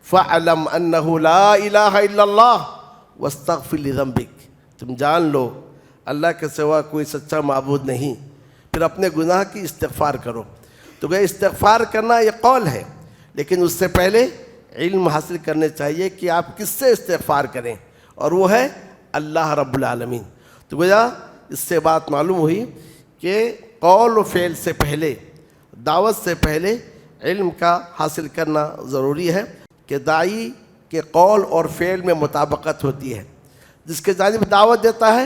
فَاعْلَمْ أَنَّهُ لَا إِلَهَ إِلَّا اللَّهُ وَاسْتَغْفِرْ لِذَنبِكَ، تم جان لو اللہ کے سوا کوئی سچا معبود نہیں، پھر اپنے گناہ کی استغفار کرو۔ تو کہ استغفار کرنا یہ قول ہے، لیکن اس سے پہلے علم حاصل کرنے چاہیے کہ آپ کس سے استغفار کریں، اور وہ ہے اللہ رب العالمین۔ تو گویا اس سے بات معلوم ہوئی کہ قول و فعل سے پہلے، دعوت سے پہلے علم کا حاصل کرنا ضروری ہے کہ داعی کے قول اور فعل میں مطابقت ہوتی ہے۔ جس کے جانب دعوت دیتا ہے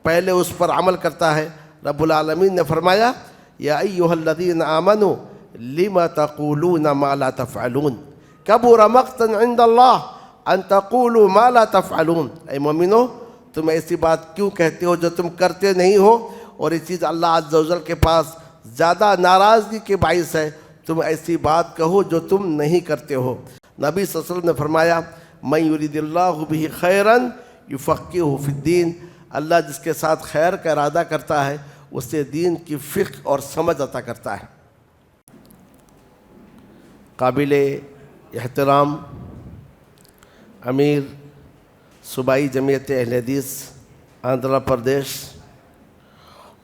پہلے اس پر عمل کرتا ہے۔ رب العالمین نے فرمایا یا ایھا الذین آمنوا لم تقولون ما لا تفعلون کبر مقتا عند اللہ ان تقولوا ما لا تفعلون، اے مومنو تم ایسی بات کیوں کہتے ہو جو تم کرتے نہیں ہو، اور یہ چیز اللہ عز و جل کے پاس زیادہ ناراضگی کے باعث ہے، تم ایسی بات کہو جو تم نہیں کرتے ہو۔ نبی صلی اللہ علیہ وسلم نے فرمایا من یرید اللہ بہ خیرا یفقہہ فی الدین، اللہ جس کے ساتھ خیر کا ارادہ کرتا ہے اسے دین کی فقہ اور سمجھ عطا کرتا ہے۔ قابل احترام امیر صوبائی جمعیت اہل حدیث آندھرا پردیش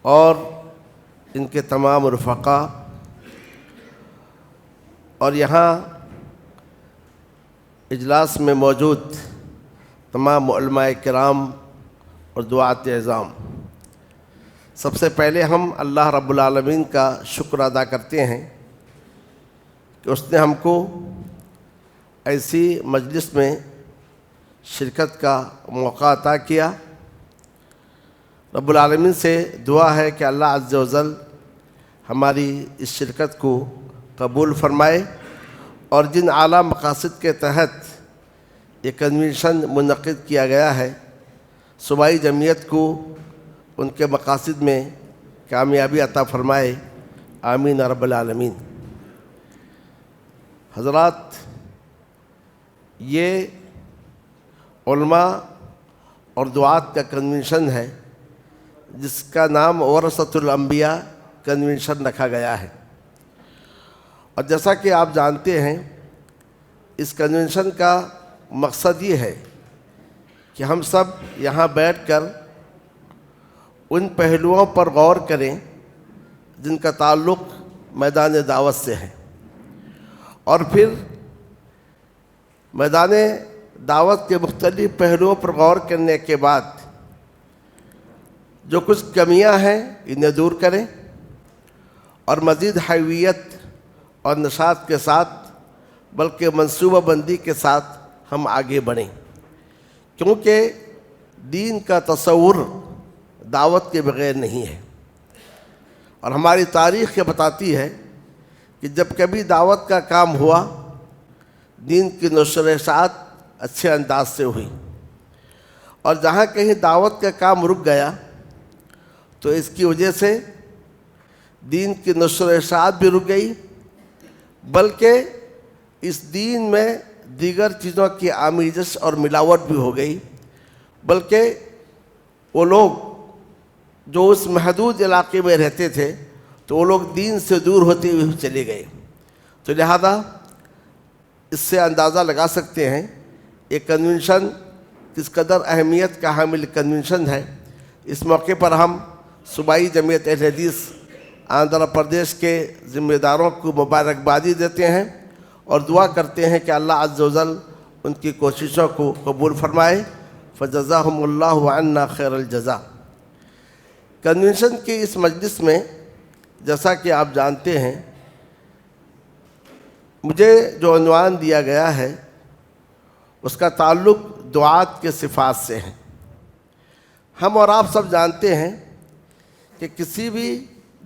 اور ان کے تمام رفقا، اور یہاں اجلاس میں موجود تمام علماء کرام اور دعات اعظام، سب سے پہلے ہم اللہ رب العالمین کا شکر ادا کرتے ہیں کہ اس نے ہم کو ایسی مجلس میں شرکت کا موقع عطا کیا۔ رب العالمین سے دعا ہے کہ اللہ عز و جل ہماری اس شرکت کو قبول فرمائے، اور جن اعلیٰ مقاصد کے تحت یہ کنونشن منعقد کیا گیا ہے، صوبائی جمعیت کو ان کے مقاصد میں کامیابی عطا فرمائے، آمین رب العالمین۔ حضرات، یہ علماء اور دعات کا کنونشن ہے جس کا نام ورثۃ الانبیاء کنونشن رکھا گیا ہے، اور جیسا کہ آپ جانتے ہیں اس کنونشن کا مقصد یہ ہے کہ ہم سب یہاں بیٹھ کر ان پہلوؤں پر غور کریں جن کا تعلق میدان دعوت سے ہے، اور پھر میدان دعوت کے مختلف پہلوؤں پر غور کرنے کے بعد جو کچھ کمیاں ہیں انہیں دور کریں، اور مزید حیویت اور نشاط کے ساتھ بلکہ منصوبہ بندی کے ساتھ ہم آگے بڑھیں، کیونکہ دین کا تصور دعوت کے بغیر نہیں ہے۔ اور ہماری تاریخ یہ بتاتی ہے کہ جب کبھی دعوت کا کام ہوا، دین کی نشر و اشاعت اچھے انداز سے ہوئی، اور جہاں کہیں دعوت کا کام رک گیا تو اس کی وجہ سے دین کی نشر و اشاعت بھی رک گئی، بلکہ اس دین میں دیگر چیزوں کی آمیزش اور ملاوٹ بھی ہو گئی، بلکہ وہ لوگ جو اس محدود علاقے میں رہتے تھے تو وہ لوگ دین سے دور ہوتے ہوئے چلے گئے۔ تو لہذا اس سے اندازہ لگا سکتے ہیں یہ کنونشن کس قدر اہمیت کا حامل کنونشن ہے۔ اس موقع پر ہم صوبائی جمعیت اہل حدیث آندھرا پردیش کے ذمہ داروں کو مبارکبادی دیتے ہیں اور دعا کرتے ہیں کہ اللہ عز و جل ان کی کوششوں کو قبول فرمائے، فجزاہم اللہ عنا خیر الجزا۔ کنونشن کی اس مجلس میں جیسا کہ آپ جانتے ہیں مجھے جو عنوان دیا گیا ہے اس کا تعلق دعات کے صفات سے ہے۔ ہم اور آپ سب جانتے ہیں کہ کسی بھی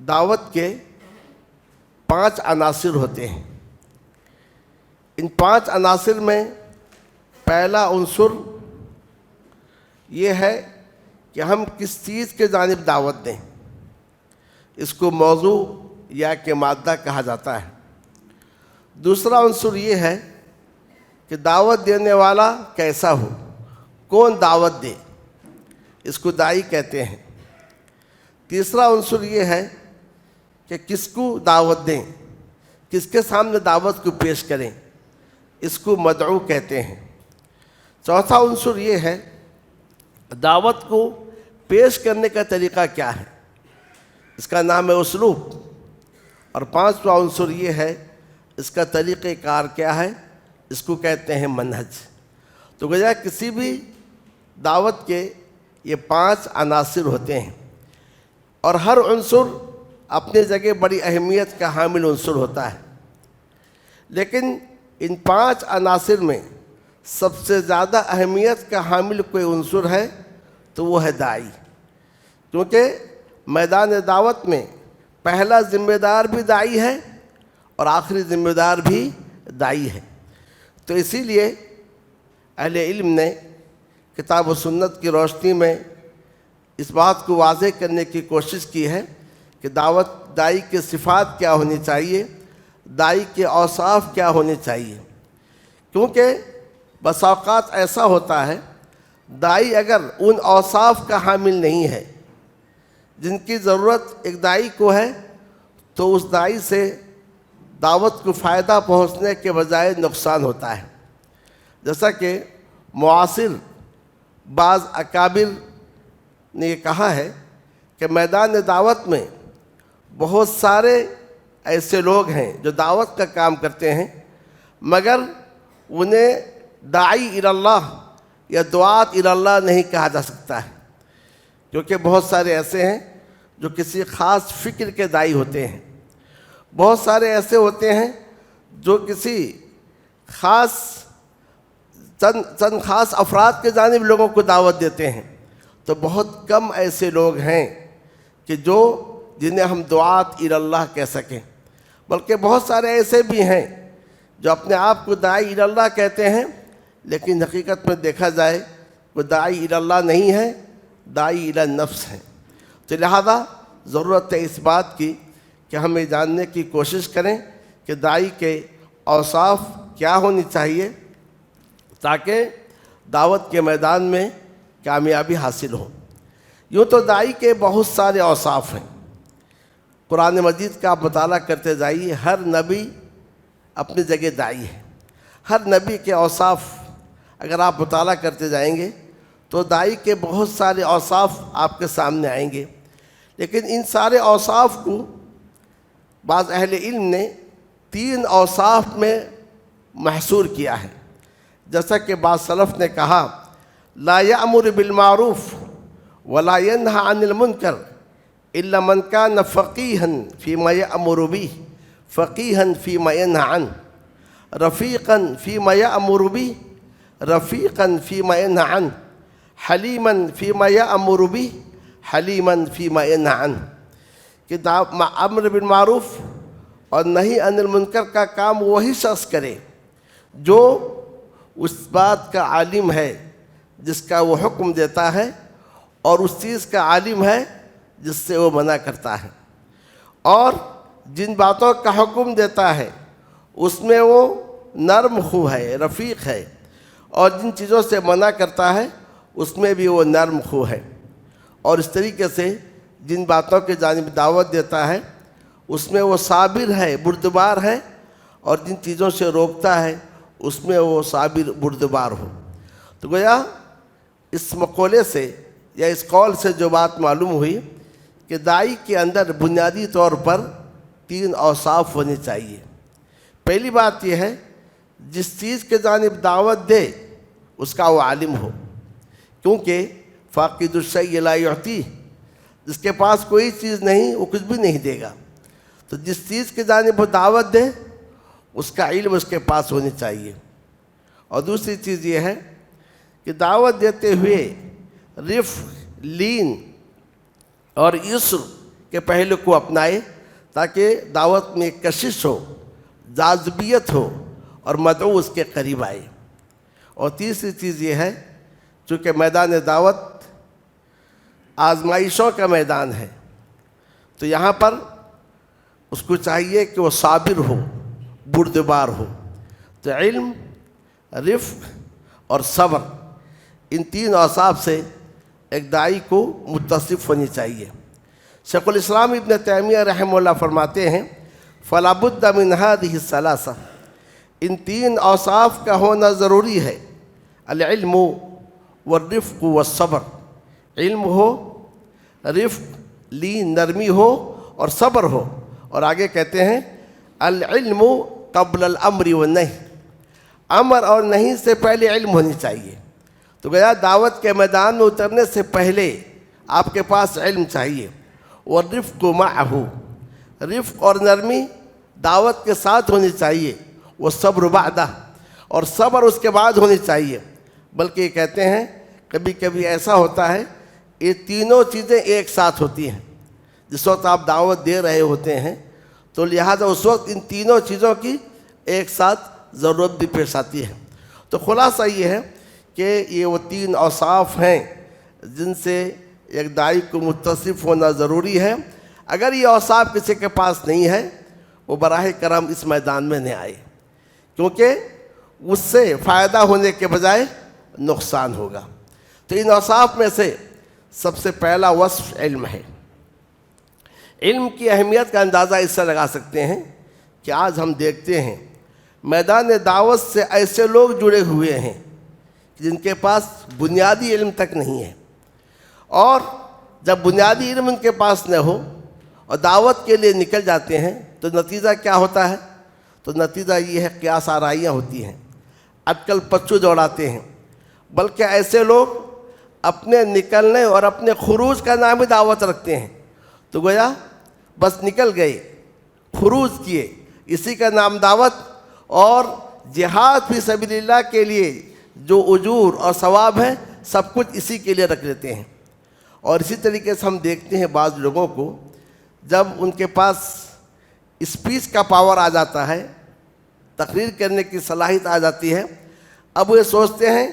دعوت کے 5 عناصر ہوتے ہیں۔ ان 5 عناصر میں پہلا عنصر یہ ہے کہ ہم کس چیز کے جانب دعوت دیں، اس کو موضوع یا کہ مادہ کہا جاتا ہے۔ دوسرا عنصر یہ ہے کہ دعوت دینے والا کیسا ہو، کون دعوت دے، اس کو داعی کہتے ہیں۔ تیسرا عنصر یہ ہے کہ کس کو دعوت دیں، کس کے سامنے دعوت کو پیش کریں۔ اس کو مدعو کہتے ہیں۔ چوتھا عنصر یہ ہے دعوت کو پیش کرنے کا طریقہ کیا ہے، اس کا نام ہے اسلوب۔ اور پانچواں عنصر یہ ہے اس کا طریقہ کار کیا ہے، اس کو کہتے ہیں منہج۔ تو گویا کسی بھی دعوت کے یہ 5 عناصر ہوتے ہیں، اور ہر عنصر اپنی جگہ بڑی اہمیت کا حامل عنصر ہوتا ہے، لیکن ان 5 عناصر میں سب سے زیادہ اہمیت کا حامل کوئی عنصر ہے تو وہ ہے داعی، کیونکہ میدان دعوت میں پہلا ذمہ دار بھی داعی ہے اور آخری ذمہ دار بھی داعی ہے۔ تو اسی لیے اہل علم نے کتاب و سنت کی روشنی میں اس بات کو واضح کرنے کی کوشش کی ہے کہ داعی کی صفات کیا ہونی چاہیے، داعی کے اوصاف کیا ہونے چاہیے، کیونکہ بس اوقات ایسا ہوتا ہے داعی اگر ان اوصاف کا حامل نہیں ہے جن کی ضرورت ایک داعی کو ہے، تو اس داعی سے دعوت کو فائدہ پہنچنے کے بجائے نقصان ہوتا ہے۔ جیسا کہ معاصر بعض اکابر نے یہ کہا ہے کہ میدان دعوت میں بہت سارے ایسے لوگ ہیں جو دعوت کا کام کرتے ہیں، مگر انہیں داعی الی اللہ یا دعات الی اللہ نہیں کہا جا سکتا ہے، کیونکہ بہت سارے ایسے ہیں جو کسی خاص فکر کے داعی ہوتے ہیں، بہت سارے ایسے ہوتے ہیں جو کسی خاص چند خاص افراد کے جانب لوگوں کو دعوت دیتے ہیں، تو بہت کم ایسے لوگ ہیں کہ جنہیں ہم دعات الی اللہ کہہ سکیں، بلکہ بہت سارے ایسے بھی ہیں جو اپنے آپ کو داعی الی اللہ کہتے ہیں، لیکن حقیقت میں دیکھا جائے وہ داعی الی اللہ نہیں ہے، داعی الی النفس ہے۔ تو لہذا ضرورت ہے اس بات کی کہ ہم یہ جاننے کی کوشش کریں کہ داعی کے اوصاف کیا ہونی چاہیے تاکہ دعوت کے میدان میں کامیابی حاصل ہو۔ یوں تو داعی کے بہت سارے اوصاف ہیں، قرآن مجید کا آپ مطالعہ کرتے جائیے، ہر نبی اپنی جگہ داعی ہے، ہر نبی کے اوصاف اگر آپ مطالعہ کرتے جائیں گے تو داعی کے بہت سارے اوصاف آپ کے سامنے آئیں گے، لیکن ان سارے اوصاف کو بعض اہل علم نے 3 اوصاف میں محصور کیا ہے۔ جیسا کہ بعض سلف نے کہا لا یأمر بالمعروف ولا ینہی عن المنکر الا من کان فقیہا فیما یأمر به فقیہا فیما ینہی عنہ رفیقا فیما یأمر به رفیقا فیما ینہی عنہ حلیما فیما یأمر به حلیما فیما ینہی عنہ، کہ امر بالمعروف اور نہی عن المنکر کا کام وہی شخص کرے جو اس بات کا عالم ہے جس کا وہ حکم دیتا ہے، اور اس چیز کا عالم ہے جس سے وہ منع کرتا ہے، اور جن باتوں کا حکم دیتا ہے اس میں وہ نرم خو ہے، رفیق ہے، اور جن چیزوں سے منع کرتا ہے اس میں بھی وہ نرم خو ہے، اور اس طریقے سے جن باتوں کے جانب دعوت دیتا ہے اس میں وہ صابر ہے، بردبار ہے، اور جن چیزوں سے روکتا ہے اس میں وہ صابر بردبار ہو۔ تو گویا اس مقولے سے یا اس قول سے جو بات معلوم ہوئی کہ داعی کے اندر بنیادی طور پر 3 اوصاف ہونے چاہیے۔ پہلی بات یہ ہے جس چیز کے جانب دعوت دے اس کا وہ عالم ہو، کیونکہ فاقد الشیء لا یعطیہ، جس کے پاس کوئی چیز نہیں وہ کچھ بھی نہیں دے گا، تو جس چیز کی جانب وہ دعوت دے اس کا علم اس کے پاس ہونی چاہیے۔ اور دوسری چیز یہ ہے کہ دعوت دیتے ہوئے رفق، لین اور یسر کے پہلو کو اپنائے تاکہ دعوت میں کشش ہو، جاذبیت ہو اور مدعو اس کے قریب آئے۔ اور تیسری چیز یہ ہے چونکہ میدان دعوت آزمائشوں کا میدان ہے، تو یہاں پر اس کو چاہیے کہ وہ صابر ہو، بردبار ہو۔ تو علم، رفق اور صبر، ان 3 اوصاف سے ایک داعی کو متصف ہونی چاہیے۔ شیخ الاسلام ابن تیمیہ رحمہ اللہ فرماتے ہیں فَلَا بُدَّ مِنْ هَذِهِ الثَّلَاثَةِ، ان تین اوصاف کا ہونا ضروری ہے، العلم والرفق والصبر، علم ہو، رفق لین نرمی ہو اور صبر ہو۔ اور آگے کہتے ہیں العلم قبل الامر والنہی، امر اور نہیں سے پہلے علم ہونی چاہیے۔ تو گویا دعوت کے میدان میں اترنے سے پہلے آپ کے پاس علم چاہیے۔ والرفق معہ، رفق اور نرمی دعوت کے ساتھ ہونی چاہیے۔ والصبر بعدہ، اور صبر اس کے بعد ہونی چاہیے۔ بلکہ یہ کہتے ہیں کبھی کبھی ایسا ہوتا ہے یہ تینوں چیزیں ایک ساتھ ہوتی ہیں۔ جس وقت آپ دعوت دے رہے ہوتے ہیں تو لہٰذا اس وقت ان تینوں چیزوں کی ایک ساتھ ضرورت بھی پیش آتی ہے۔ تو خلاصہ یہ ہے کہ یہ وہ تین اوصاف ہیں جن سے ایک داعی کو متصف ہونا ضروری ہے۔ اگر یہ اوصاف کسی کے پاس نہیں ہے وہ براہ کرم اس میدان میں نہ آئے، کیونکہ اس سے فائدہ ہونے کے بجائے نقصان ہوگا۔ تو ان اوصاف میں سے سب سے پہلا وصف علم ہے۔ علم کی اہمیت کا اندازہ اس سے لگا سکتے ہیں کہ آج ہم دیکھتے ہیں میدان دعوت سے ایسے لوگ جڑے ہوئے ہیں جن کے پاس بنیادی علم تک نہیں ہے، اور جب بنیادی علم ان کے پاس نہ ہو اور دعوت کے لیے نکل جاتے ہیں تو نتیجہ کیا ہوتا ہے؟ تو نتیجہ یہ ہے قیاس آرائیاں ہوتی ہیں، اٹکل پچو دوڑاتے ہیں۔ بلکہ ایسے لوگ اپنے نکلنے اور اپنے خروج کا نام ہی دعوت رکھتے ہیں۔ تو گویا بس نکل گئے، خروج کیے، اسی کا نام دعوت، اور جہاد فی سبیل اللہ کے لیے جو اجور اور ثواب ہے سب کچھ اسی کے لیے رکھ لیتے ہیں۔ اور اسی طریقے سے ہم دیکھتے ہیں بعض لوگوں کو جب ان کے پاس اسپیچ کا پاور آ جاتا ہے، تقریر کرنے کی صلاحیت آ جاتی ہے، اب وہ سوچتے ہیں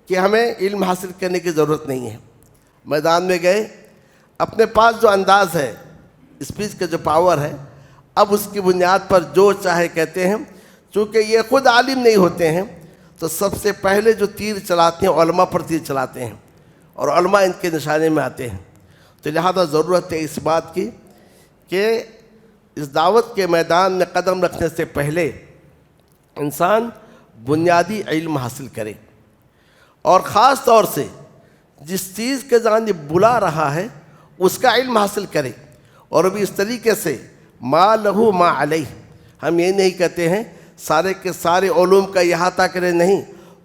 کہ ہمیں علم حاصل کرنے کی ضرورت نہیں ہے۔ میدان میں گئے، اپنے پاس جو انداز ہے، اسپیچ کا جو پاور ہے، اب اس کی بنیاد پر جو چاہے کہتے ہیں۔ چونکہ یہ خود عالم نہیں ہوتے ہیں تو سب سے پہلے جو تیر چلاتے ہیں علماء پر تیر چلاتے ہیں، اور علماء ان کے نشانے میں آتے ہیں۔ تو لہذا ضرورت ہے اس بات کی کہ اس دعوت کے میدان میں قدم رکھنے سے پہلے انسان بنیادی علم حاصل کرے، اور خاص طور سے جس چیز کے جانب بلا رہا ہے اس کا علم حاصل کرے، اور بھی اس طریقے سے ما لہو ما علیہ۔ ہم یہ نہیں کہتے ہیں سارے کے سارے علوم کا احاطہ کرے، نہیں۔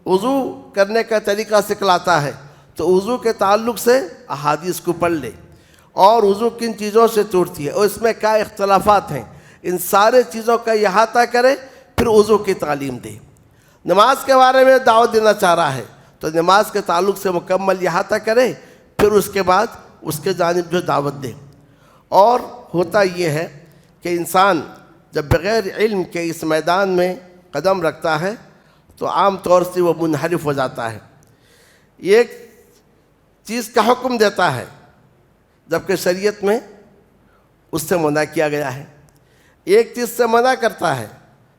وضو کرنے کا طریقہ سکھلاتا ہے تو وضو کے تعلق سے احادیث کو پڑھ لے، اور وضو کن چیزوں سے ٹوٹتی ہے اور اس میں کیا اختلافات ہیں، ان سارے چیزوں کا احاطہ کرے، پھر وضو کی تعلیم دے۔ نماز کے بارے میں دعوت دینا چاہ رہا ہے تو نماز کے تعلق سے مکمل احاطہ کرے، پھر اس کے بعد اس کے جانب جو دعوت دے۔ اور ہوتا یہ ہے کہ انسان جب بغیر علم کے اس میدان میں قدم رکھتا ہے تو عام طور سے وہ منحرف ہو جاتا ہے، ایک چیز کا حکم دیتا ہے جبکہ شریعت میں اس سے منع کیا گیا ہے، ایک چیز سے منع کرتا ہے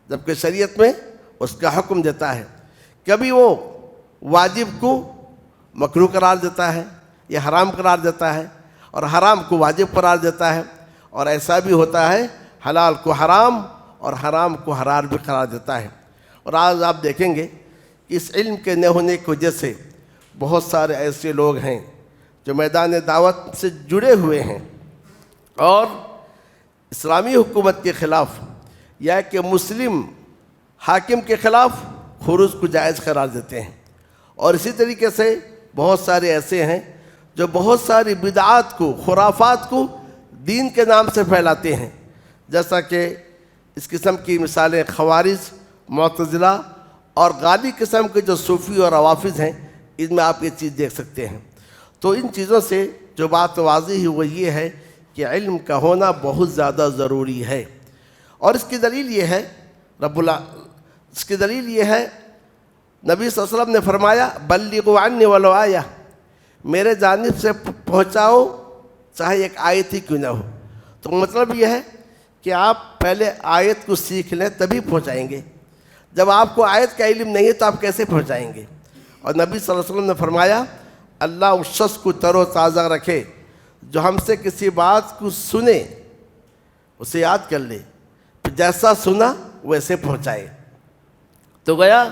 جبکہ شریعت میں اس کا حکم دیتا ہے۔ کبھی وہ واجب کو مکروہ قرار دیتا ہے یا حرام قرار دیتا ہے، اور حرام کو واجب قرار دیتا ہے، اور ایسا بھی ہوتا ہے حلال کو حرام اور حرام کو حلال بھی قرار دیتا ہے۔ اور آج آپ دیکھیں گے کہ اس علم کے نہ ہونے کی وجہ سے بہت سارے ایسے لوگ ہیں جو میدان دعوت سے جڑے ہوئے ہیں اور اسلامی حکومت کے خلاف یا کہ مسلم حاکم کے خلاف خروج کو جائز قرار دیتے ہیں، اور اسی طریقے سے بہت سارے ایسے ہیں جو بہت ساری بدعات کو، خرافات کو دین کے نام سے پھیلاتے ہیں، جیسا کہ اس قسم کی مثالیں خوارج، معتزلہ اور غالی قسم کے جو صوفی اور روافض ہیں، ان میں آپ یہ چیز دیکھ سکتے ہیں۔ تو ان چیزوں سے جو بات واضح ہے وہ یہ ہے کہ علم کا ہونا بہت زیادہ ضروری ہے، اور اس کی دلیل یہ ہے نبی صلی اللہ علیہ وسلم نے فرمایا بلغوا عنی ولو آیہ، میرے جانب سے پہنچاؤ چاہے ایک آیت ہی کیوں نہ ہو۔ تو مطلب یہ ہے کہ آپ پہلے آیت کو سیکھ لیں تبھی پہنچائیں گے، جب آپ کو آیت کا علم نہیں ہے تو آپ کیسے پہنچائیں گے؟ اور نبی صلی اللہ علیہ وسلم نے فرمایا اللہ اس شخص کو تر و تازہ رکھے جو ہم سے کسی بات کو سنے، اسے یاد کر لے، پھر جیسا سنا ویسے پہنچائے۔ تو گیا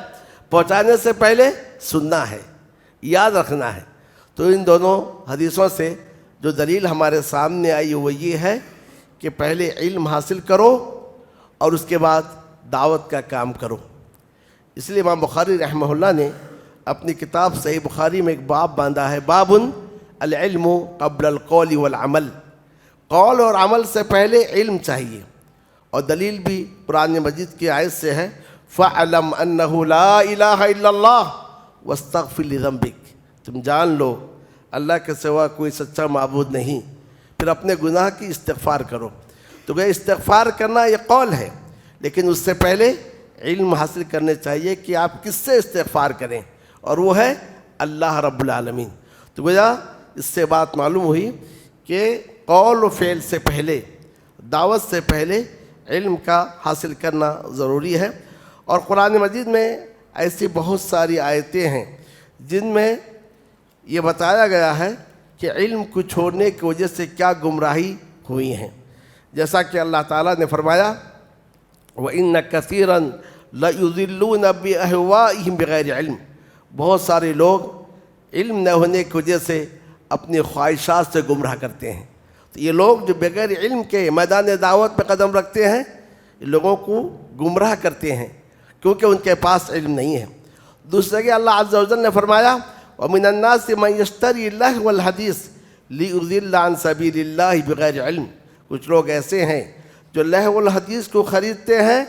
پہنچانے سے پہلے سننا ہے، یاد رکھنا ہے۔ تو ان دونوں حدیثوں سے جو دلیل ہمارے سامنے آئی وہ یہ ہے کہ پہلے علم حاصل کرو اور اس کے بعد دعوت کا کام کرو۔ اس لیے امام بخاری رحمہ اللہ نے اپنی کتاب صحیح بخاری میں ایک باب باندھا ہے، باب العلم قبل القول والعمل، قول اور عمل سے پہلے علم چاہیے۔ اور دلیل بھی قرآن مجید کی آیت سے ہے، فَاعْلَمْ أَنَّهُ لَا إِلَٰهَ إِلَّا اللَّهُ وَاسْتَغْفِرْ لِذَنبِكَ، تم جان لو اللہ کے سوا کوئی سچا معبود نہیں، پھر اپنے گناہ کی استغفار کرو۔ تو یہ استغفار کرنا یہ قول ہے، لیکن اس سے پہلے علم حاصل کرنے چاہیے کہ آپ کس سے استغفار کریں، اور وہ ہے اللہ رب العالمین۔ تو گویا اس سے بات معلوم ہوئی کہ قول و فعل سے پہلے، دعوت سے پہلے علم کا حاصل کرنا ضروری ہے۔ اور قرآن مجید میں ایسی بہت ساری آیتیں ہیں جن میں یہ بتایا گیا ہے کہ علم کو چھوڑنے کی وجہ سے کیا گمراہی ہوئی ہیں۔ جیسا کہ اللہ تعالیٰ نے فرمایا، وَإِنَّ كَثِيرًا لَيُضِلُّونَ بِأَهْوَائِهِمْ بِغَيْرِ علم، بہت سارے لوگ علم نہ ہونے کی وجہ سے اپنی خواہشات سے گمراہ کرتے ہیں۔ تو یہ لوگ جو بغیر علم کے میدان دعوت پہ قدم رکھتے ہیں، یہ لوگوں کو گمراہ کرتے ہیں کیونکہ ان کے پاس علم نہیں ہے۔ دوسرے کہ اللہ عز و جل نے فرمایا، وَمِنَ النَّاسِ مَن يَشْتَرِي اللَّهْوَ الْحَدِيثِ لِيُضِلَّ عَن سَبِيلِ اللَّهِ بِغَيْرِ علم، کچھ لوگ ایسے ہیں جو لہو الحدیث کو خریدتے ہیں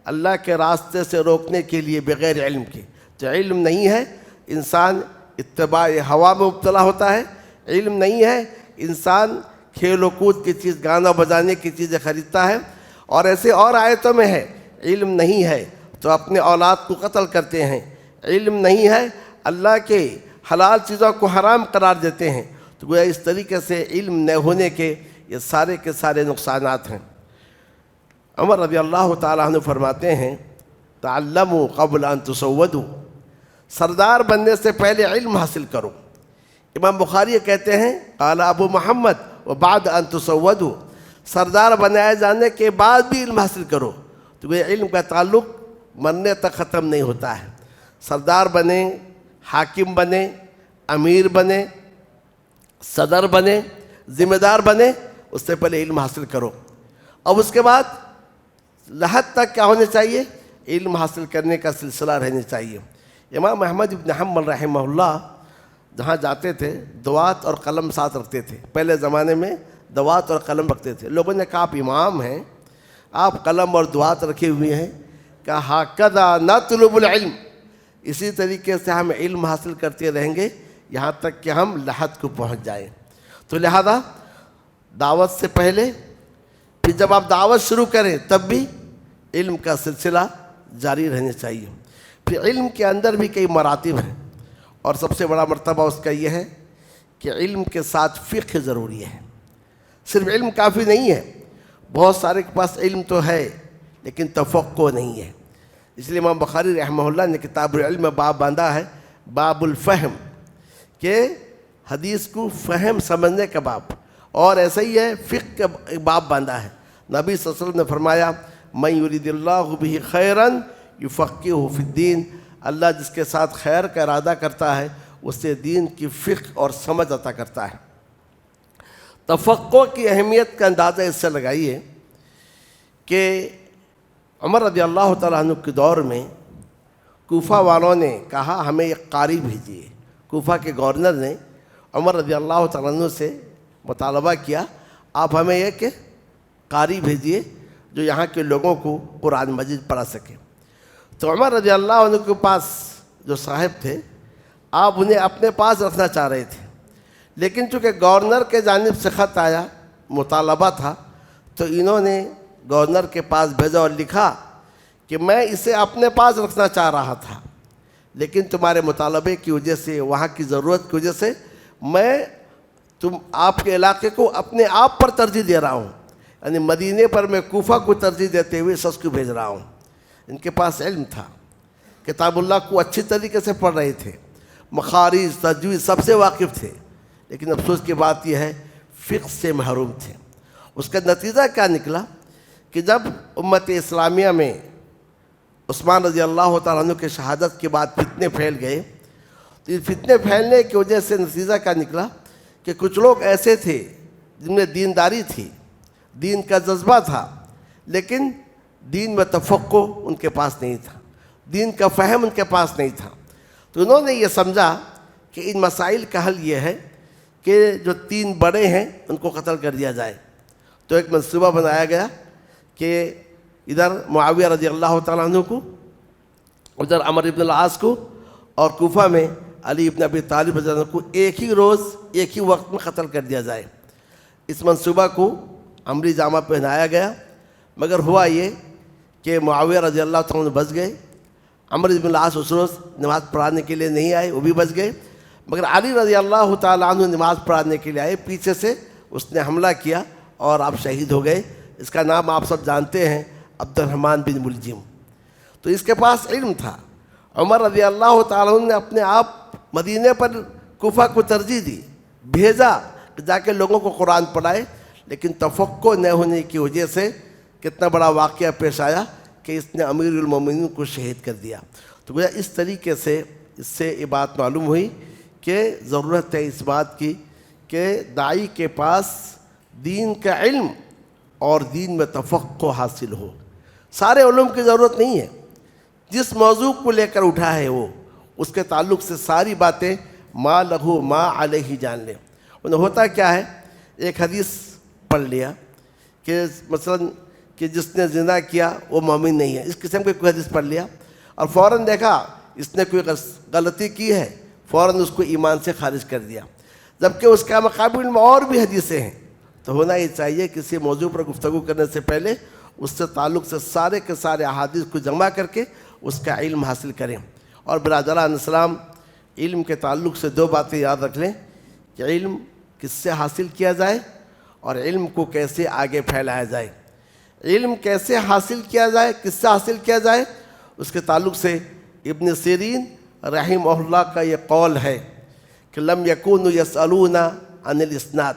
اللہ کے راستے سے روکنے کے لیے بغیر علم کے۔ جو علم نہیں ہے انسان اتباع ہوا میں مبتلا ہوتا ہے، علم نہیں ہے انسان کھیل و کود کی چیز، گانا بجانے کی چیزیں خریدتا ہے۔ اور ایسے اور آیتوں میں ہے، علم نہیں ہے تو اپنے اولاد کو قتل کرتے ہیں، علم نہیں ہے اللہ کے حلال چیزوں کو حرام قرار دیتے ہیں۔ تو گویا اس طریقے سے علم نہ ہونے کے یہ سارے کے سارے نقصانات ہیں۔ عمر رضی اللہ تعالیٰ عنہ فرماتے ہیں، تعلموا قبل ان تسودوا، سردار بننے سے پہلے علم حاصل کرو۔ امام بخاری کہتے ہیں، قال ابو محمد وبعد ان تسودوا، سردار بنائے جانے کے بعد بھی علم حاصل کرو۔ تو یہ علم کا تعلق مرنے تک ختم نہیں ہوتا ہے۔ سردار بنے، حاکم بنے، امیر بنے، صدر بنے، ذمہ دار بنے، اس سے پہلے علم حاصل کرو۔ اب اس کے بعد لحد تک کیا ہونے چاہیے؟ علم حاصل کرنے کا سلسلہ رہنے چاہیے۔ امام احمد بن حنبل رحمہ اللہ جہاں جاتے تھے دوات اور قلم ساتھ رکھتے تھے۔ پہلے زمانے میں دوات اور قلم رکھتے تھے۔ لوگوں نے کہا آپ امام ہیں، آپ قلم اور دوات رکھے ہوئے ہیں، کہا ہاکذا نطلب العلم، اسی طریقے سے ہم علم حاصل کرتے رہیں گے یہاں تک کہ ہم لحد کو پہنچ جائیں۔ تو لہذا دعوت سے پہلے، پھر جب آپ دعوت شروع کریں تب بھی علم کا سلسلہ جاری رہنا چاہیے۔ پھر علم کے اندر بھی کئی مراتب ہیں، اور سب سے بڑا مرتبہ اس کا یہ ہے کہ علم کے ساتھ فقہ ضروری ہے۔ صرف علم کافی نہیں ہے، بہت سارے کے پاس علم تو ہے لیکن تفقہ نہیں ہے۔ اس لیے امام بخاری رحمہ اللہ نے کتاب العلم میں باب باندھا ہے، باب الفہم، کہ حدیث کو فہم سمجھنے کا باب، اور ایسا ہی ہے فقہ کا باب باندھا ہے۔ نبی صلی اللہ علیہ وسلم نے فرمایا، من یرید اللہ بہ خیرا یفقہہ فی الدین، اللہ جس کے ساتھ خیر کا ارادہ کرتا ہے اس سے دین کی فقہ اور سمجھ عطا کرتا ہے۔ تفقہ کی اہمیت کا اندازہ اس سے لگائیے کہ عمر رضی اللہ تعالیٰ عنہ کے دور میں کوفہ والوں نے کہا ہمیں ایک قاری بھیجیے۔ کوفہ کے گورنر نے عمر رضی اللہ تعالیٰ عنہ سے مطالبہ کیا، آپ ہمیں ایک قاری بھیجیے جو یہاں کے لوگوں کو قرآن مجید پڑھا سکے۔ تو عمر رضی اللہ عنہ کے پاس جو صاحب تھے، آپ انہیں اپنے پاس رکھنا چاہ رہے تھے، لیکن چونکہ گورنر کے جانب سے خط آیا، مطالبہ تھا، تو انہوں نے گورنر کے پاس بھیجا اور لکھا کہ میں اسے اپنے پاس رکھنا چاہ رہا تھا، لیکن تمہارے مطالبے کی وجہ سے، وہاں کی ضرورت کی وجہ سے میں آپ کے علاقے کو اپنے آپ پر ترجیح دے رہا ہوں، یعنی مدینے پر میں کوفہ کو ترجیح دیتے ہوئے شخص کو بھیج رہا ہوں۔ ان کے پاس علم تھا، کتاب اللہ کو اچھی طریقے سے پڑھ رہے تھے، مخارج، تجوید سب سے واقف تھے، لیکن افسوس کی بات یہ ہے فقہ سے محروم تھے۔ اس کا نتیجہ کیا نکلا کہ جب امت اسلامیہ میں عثمان رضی اللہ تعالیٰ عنہ کے شہادت کے بعد فتنے پھیل گئے. تو یہ فتنے پھیلنے کی وجہ سے نتیجہ کیا نکلا کہ کچھ لوگ ایسے تھے جن میں دینداری تھی، دین کا جذبہ تھا، لیکن دین میں تفقہ ان کے پاس نہیں تھا، دین کا فہم ان کے پاس نہیں تھا. تو انہوں نے یہ سمجھا کہ ان مسائل کا حل یہ ہے کہ جو 3 بڑے ہیں ان کو قتل کر دیا جائے. تو ایک منصوبہ بنایا گیا کہ ادھر معاویہ رضی اللہ تعالیٰ عنہ کو، ادھر عمرو بن العاص کو، اور کوفہ میں علی بن ابی طالب رضی اللہ عنہ کو ایک ہی روز ایک ہی وقت میں قتل کر دیا جائے. اس منصوبہ کو عمری جامہ پہنایا گیا، مگر ہوا یہ کہ معاویہ رضی اللہ تعالیٰ عنہ بچ گئے. عمرو بن العاص اس روز نماز پڑھانے کے لیے نہیں آئے، وہ بھی بچ گئے. مگر علی رضی اللہ تعالیٰ عنہ نماز پڑھانے کے لیے آئے، پیچھے سے اس نے حملہ کیا اور آپ شہید ہو گئے. اس کا نام آپ سب جانتے ہیں، عبد الرحمن بن ملجم. تو اس کے پاس علم تھا. عمر رضی اللہ تعالیٰ عنہ نے اپنے آپ مدینے پر کوفہ کو ترجیح دی، بھیجا کہ جا کے لوگوں کو قرآن پڑھائے، لیکن تفقہ نہ ہونے کی وجہ سے کتنا بڑا واقعہ پیش آیا کہ اس نے امیر المومنین کو شہید کر دیا. تو گویا اس طریقے سے اس سے یہ بات معلوم ہوئی کہ ضرورت ہے اس بات کی کہ داعی کے پاس دین کا علم اور دین میں تفقہ حاصل ہو. سارے علوم کی ضرورت نہیں ہے، جس موضوع کو لے کر اٹھا ہے وہ اس کے تعلق سے ساری باتیں ما لہو ما علیہ جان لیں. انہیں ہوتا کیا ہے، ایک حدیث پڑھ لیا کہ مثلا کہ جس نے زنا کیا وہ مومن نہیں ہے، اس قسم کی کوئی حدیث پڑھ لیا، اور فوراً دیکھا اس نے کوئی غلطی کی ہے، فوراً اس کو ایمان سے خارج کر دیا، جبکہ اس کا مقابل میں اور بھی حدیثیں ہیں. تو ہونا یہ چاہیے کسی موضوع پر گفتگو کرنے سے پہلے اس سے تعلق سے سارے کے سارے احادیث کو جمع کر کے اس کا علم حاصل کریں. اور برادران اسلام، علم کے تعلق سے 2 باتیں یاد رکھ لیں کہ علم کس سے حاصل کیا جائے اور علم کو کیسے آگے پھیلایا جائے. علم کیسے حاصل کیا جائے، کس سے حاصل کیا جائے، اس کے تعلق سے ابن سیرین رحمہ اللہ کا یہ قول ہے کہ لم یکونوا یسألون عن الاسناد،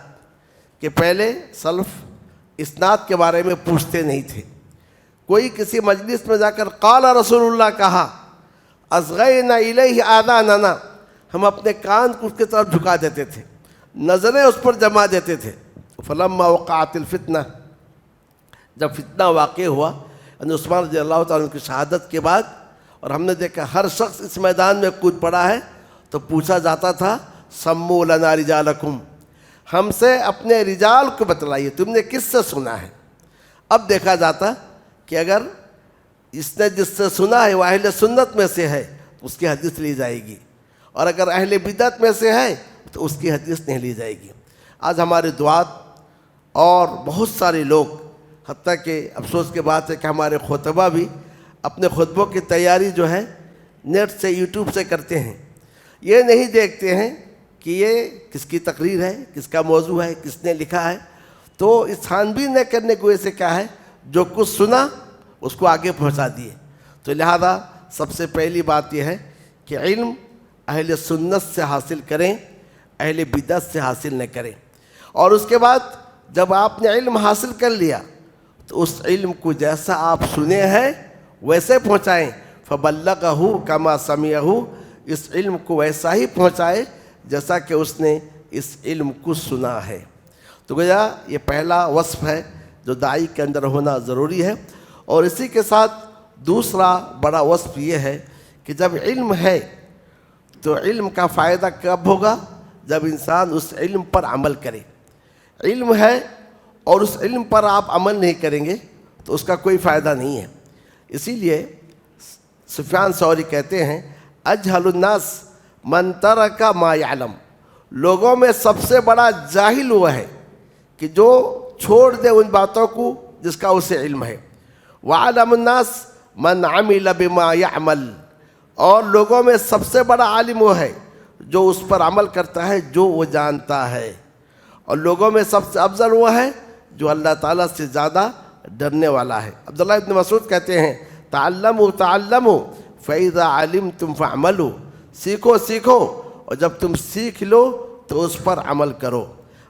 کہ پہلے سلف اسناد کے بارے میں پوچھتے نہیں تھے. کوئی کسی مجلس میں جا کر قال رسول اللہ کہا، اصغینا الیہ آذاننا، ہم اپنے کان کو اس کی طرف جھکا دیتے تھے، نظریں اس پر جما دیتے تھے. فلما وقعت الفتنہ، جب فتنہ واقع ہوا یعنی عثمان رضی اللہ تعالیٰ عنہ کی شہادت کے بعد، اور ہم نے دیکھا ہر شخص اس میدان میں کود پڑا ہے، تو پوچھا جاتا تھا سموا لنا رجالکم، ہم سے اپنے رجال کو بتلائیے، تم نے کس سے سنا ہے. اب دیکھا جاتا کہ اگر اس نے جس سے سنا ہے وہ اہل سنت میں سے ہے تو اس کی حدیث لی جائے گی، اور اگر اہل بدعت میں سے ہے تو اس کی حدیث نہیں لی جائے گی. آج ہمارے دعات اور بہت سارے لوگ، حتیٰ کہ افسوس کی بات ہے کہ ہمارے خطبہ بھی اپنے خطبوں کی تیاری جو ہے نیٹ سے یوٹیوب سے کرتے ہیں. یہ نہیں دیکھتے ہیں کہ یہ کس کی تقریر ہے، کس کا موضوع ہے، کس نے لکھا ہے. تو اس چھانبین نہ کرنے کی وجہ سے کیا ہے، جو کچھ سنا اس کو آگے پہنچا دیے. تو لہذا سب سے پہلی بات یہ ہے کہ علم اہل سنت سے حاصل کریں، اہل بدعت سے حاصل نہ کریں. اور اس کے بعد جب آپ نے علم حاصل کر لیا تو اس علم کو جیسا آپ سنے ہیں ویسے پہنچائیں. فبلغہ کما سمعہ، اس علم کو ویسا ہی پہنچائے جیسا کہ اس نے اس علم کو سنا ہے. تو گویا یہ پہلا وصف ہے جو داعی کے اندر ہونا ضروری ہے. اور اسی کے ساتھ دوسرا بڑا وصف یہ ہے کہ جب علم ہے تو علم کا فائدہ کب ہوگا، جب انسان اس علم پر عمل کرے. علم ہے اور اس علم پر آپ عمل نہیں کریں گے تو اس کا کوئی فائدہ نہیں ہے. اسی لیے سفیان ثوری کہتے ہیں اجہل الناس من ترک ما یعلم، لوگوں میں سب سے بڑا جاہل وہ ہے کہ جو چھوڑ دے ان باتوں کو جس کا اسے علم ہے. وعلم الناس من عمل بما یعمل، اور لوگوں میں سب سے بڑا عالم وہ ہے جو اس پر عمل کرتا ہے جو وہ جانتا ہے. اور لوگوں میں سب سے افضل وہ ہے جو اللہ تعالیٰ سے زیادہ ڈرنے والا ہے. عبداللہ ابن مسعود کہتے ہیں تعلموا تعلموا فَإِذَا عَلِمْتُمْ فَعْمَلُوا، سیکھو سیکھو اور جب تم سیکھ لو تو اس پر عمل کرو.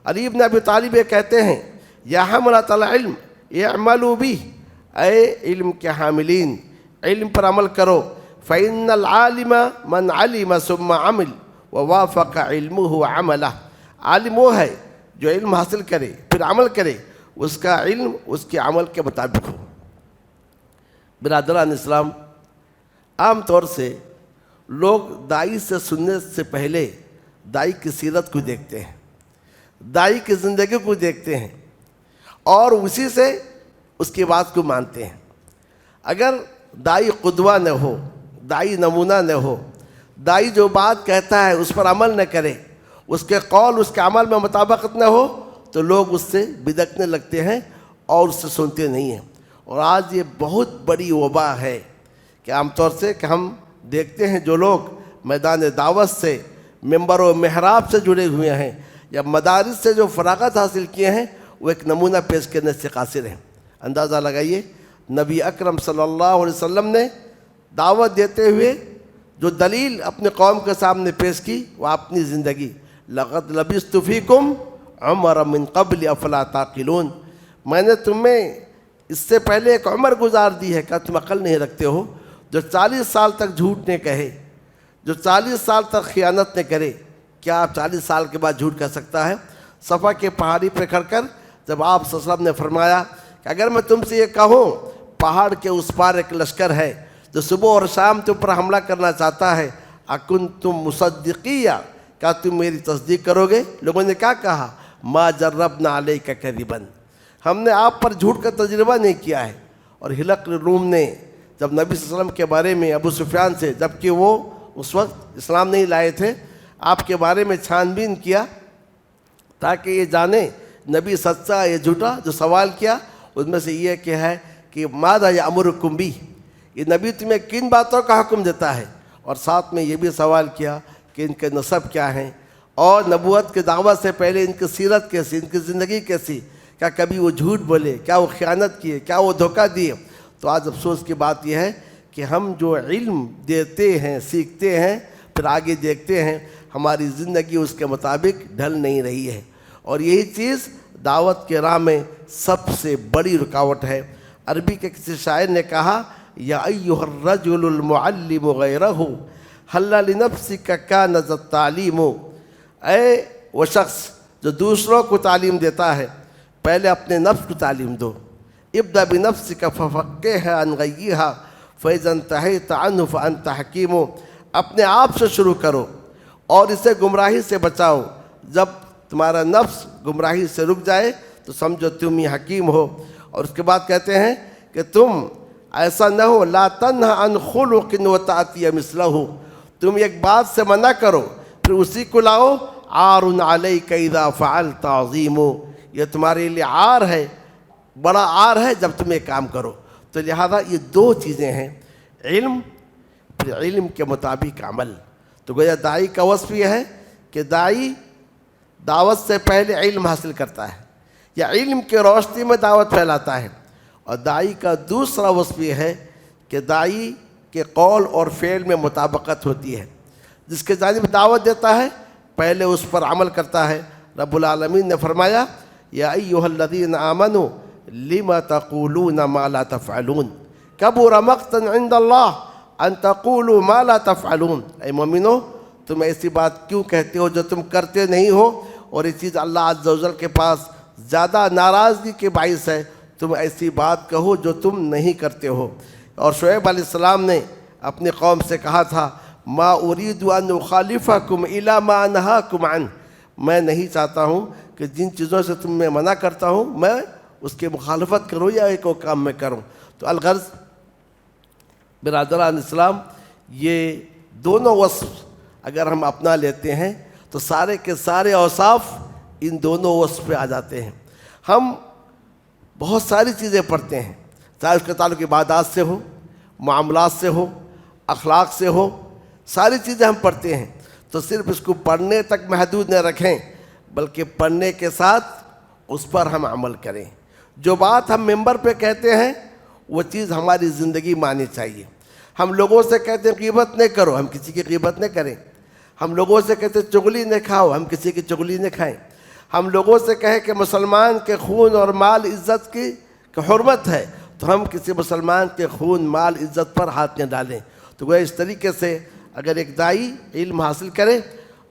علی بن ابی طالب یہ کہتے ہیں یا حملۃ العلم اعملوا بہ، اے علم کے حاملین علم پر عمل کرو. فإن العالم من علم ثم عمل ووافق علمه عمله. عالم وہ ہے جو علم حاصل کرے پھر عمل کرے، اس کا علم اس کے عمل کے مطابق ہو. برادران اسلام، عام طور سے لوگ دائی سے سننے سے پہلے دائی کی سیرت کو دیکھتے ہیں، دائی کی زندگی کو دیکھتے ہیں اور اسی سے اس کی بات کو مانتے ہیں. اگر دائی قدوہ نہ ہو، دائی نمونہ نہ ہو، دائی جو بات کہتا ہے اس پر عمل نہ کرے، اس کے قول اس کے عمل میں مطابقت نہ ہو، تو لوگ اس سے بدکنے لگتے ہیں اور اس سے سنتے نہیں ہیں. اور آج یہ بہت بڑی وبا ہے کہ عام طور سے کہ ہم دیکھتے ہیں جو لوگ میدان دعوت سے، ممبر و محراب سے جڑے ہوئے ہیں یا مدارس سے جو فراغت حاصل کیے ہیں، وہ ایک نمونہ پیش کرنے سے قاصر ہیں. اندازہ لگائیے، نبی اکرم صلی اللہ علیہ وسلم نے دعوت دیتے ہوئے جو دلیل اپنے قوم کے سامنے پیش کی وہ اپنی زندگی. لقد لبثت فیکم عمرا من قبل افلا تعقلون. میں نے تمہیں اس سے پہلے ایک عمر گزار دی ہے، کیا تم عقل نہیں رکھتے ہو؟ جو 40 سال تک جھوٹ نے کہے، جو 40 سال تک خیانت نے کرے، کیا آپ 40 سال کے بعد جھوٹ کہہ سکتا ہے؟ صفا کے پہاڑی پہ کھڑ کر جب آپ صلی اللہ علیہ وسلم نے فرمایا کہ اگر میں تم سے یہ کہوں پہاڑ کے اس پار ایک لشکر ہے جو صبح اور شام تم پر حملہ کرنا چاہتا ہے، اکنتم مصدقیہ، کیا تم میری تصدیق کرو گے؟ لوگوں نے کیا کہا؟ ما جربنا علیک کذبا، ہم نے آپ پر جھوٹ کا تجربہ نہیں کیا ہے. اور ہرقل روم نے جب نبی صلی اللہ علیہ وسلم کے بارے میں ابو سفیان سے، جبکہ وہ اس وقت اسلام نہیں لائے تھے، آپ کے بارے میں چھان بین کیا تاکہ یہ جانے نبی سچا یا جھوٹا، جو سوال کیا اس میں سے یہ کہ ہے کہ ماذا یأمرکم بہ، یہ نبی تمہیں کن باتوں کا حکم دیتا ہے؟ اور ساتھ میں یہ بھی سوال کیا کہ ان کے نسب کیا ہیں اور نبوت کی دعوت سے پہلے ان کی سیرت کیسی، ان کی زندگی کیسی، کیا کبھی وہ جھوٹ بولے، کیا وہ خیانت کیے، کیا وہ دھوکہ دیے؟ تو آج افسوس کی بات یہ ہے کہ ہم جو علم دیتے ہیں، سیکھتے ہیں، پھر آگے دیکھتے ہیں ہماری زندگی اس کے مطابق ڈھل نہیں رہی ہے. اور یہی چیز دعوت کے راہ میں سب سے بڑی رکاوٹ ہے. عربی کے کسی شاعر نے کہا، یا ایھا الرجل المعلم غیرہ حل لنفسک کان ذا التعلیم. اے وہ شخص جو دوسروں کو تعلیم دیتا ہے، پہلے اپنے نفس کو تعلیم دو. ابدأ بنفسک ففقہھا عن غیھا فاذا انتہیت عنہ فانت حکیم. اپنے آپ سے شروع کرو اور اسے گمراہی سے بچاؤ. جب تمہارا نفس گمراہی سے رک جائے تو سمجھو تم ہی حکیم ہو. اور اس کے بعد کہتے ہیں کہ تم ایسا نہ ہو، لا تنہ عن خلق وتأتی مثلہ، تم ایک بات سے منع کرو پھر اسی کو لاؤ. عار علیک اذا فعلت عظیم، یہ تمہارے لیے عار ہے، بڑا عار ہے جب تم یہ کام کرو. تو لہذا یہ دو چیزیں ہیں، علم پھر علم کے مطابق عمل. تو گویا دائی کا وصف یہ ہے کہ دائی دعوت سے پہلے علم حاصل کرتا ہے یا علم کے روشنی میں دعوت پھیلاتا ہے. اور دائی کا دوسرا وصف یہ ہے کہ دائی کے قول اور فعل میں مطابقت ہوتی ہے. جس کے جانب دعوت دیتا ہے پہلے اس پر عمل کرتا ہے. رب العالمین نے فرمایا، یا ایھا الذین آمنوا لم تقولون ما لا تفعلون کبر مقتا عند اللہ ان تقولوا ما لا تفعلون. اے مومنو، تم ایسی بات کیوں کہتے ہو جو تم کرتے نہیں ہو؟ اور یہ چیز اللہ عز و جل کے پاس زیادہ ناراضگی کے باعث ہے. تم ایسی بات کہو جو تم نہیں کرتے ہو. اور شعیب علیہ السلام نے اپنی قوم سے کہا تھا، ما اريد ان اخالفکم الی ما انہاکم عنہ، میں نہیں چاہتا ہوں کہ جن چیزوں سے تم میں منع کرتا ہوں میں اس کی مخالفت کروں یا ایک اور کام میں کروں. تو الغرض برادران اسلام، یہ دونوں وصف اگر ہم اپنا لیتے ہیں تو سارے کے سارے اوصاف ان دونوں وصف پہ آ جاتے ہیں. ہم بہت ساری چیزیں پڑھتے ہیں، چاہے اس کا تعلق عبادات سے ہو، معاملات سے ہو، اخلاق سے ہو، ساری چیزیں ہم پڑھتے ہیں. تو صرف اس کو پڑھنے تک محدود نہ رکھیں بلکہ پڑھنے کے ساتھ اس پر ہم عمل کریں. جو بات ہم ممبر پہ کہتے ہیں وہ چیز ہماری زندگی میں آنی چاہیے. ہم لوگوں سے کہتے ہیں غیبت نہیں کرو، ہم کسی کی غیبت نہیں کریں. ہم لوگوں سے کہتے ہیں چغلی نہ کھاؤ، ہم کسی کی چغلی نہ کھائیں. ہم لوگوں سے کہیں کہ مسلمان کے خون اور مال عزت کی حرمت ہے تو ہم کسی مسلمان کے خون مال عزت پر ہاتھ نہ ڈالیں۔ تو وہ اس طریقے سے اگر ایک دائی علم حاصل کرے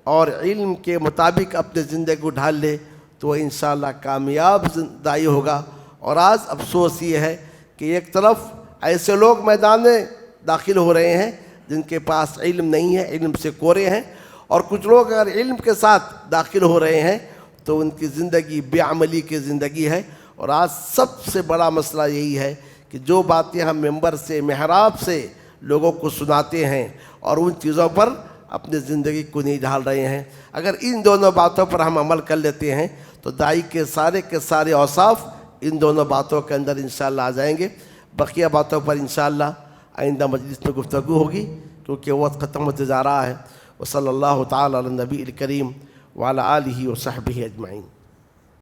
اور علم کے مطابق اپنے زندگی کو ڈھال لے تو وہ انشاءاللہ کامیاب دائی ہوگا۔ اور آج افسوس یہ ہے کہ ایک طرف ایسے لوگ میدان میں داخل ہو رہے ہیں جن کے پاس علم نہیں ہے، علم سے کورے ہیں، اور کچھ لوگ اگر علم کے ساتھ داخل ہو رہے ہیں تو ان کی زندگی بے عملی کی زندگی ہے۔ اور آج سب سے بڑا مسئلہ یہی ہے کہ جو باتیں ہم ممبر سے محراب سے لوگوں کو سناتے ہیں اور ان چیزوں پر اپنے زندگی کو نہیں ڈھال رہے ہیں۔ اگر ان دونوں باتوں پر ہم عمل کر لیتے ہیں تو دائی کے سارے اوصاف ان دونوں باتوں کے اندر انشاءاللہ آ جائیں گے۔ بقیہ باتوں پر انشاءاللہ آئندہ مجلس میں گفتگو ہوگی کیونکہ وقت ختم ہوتے جا رہا ہے۔ وصلی اللہ تعالی علی النبی الکریم وعلی آلہ وصحبہ اجمعین۔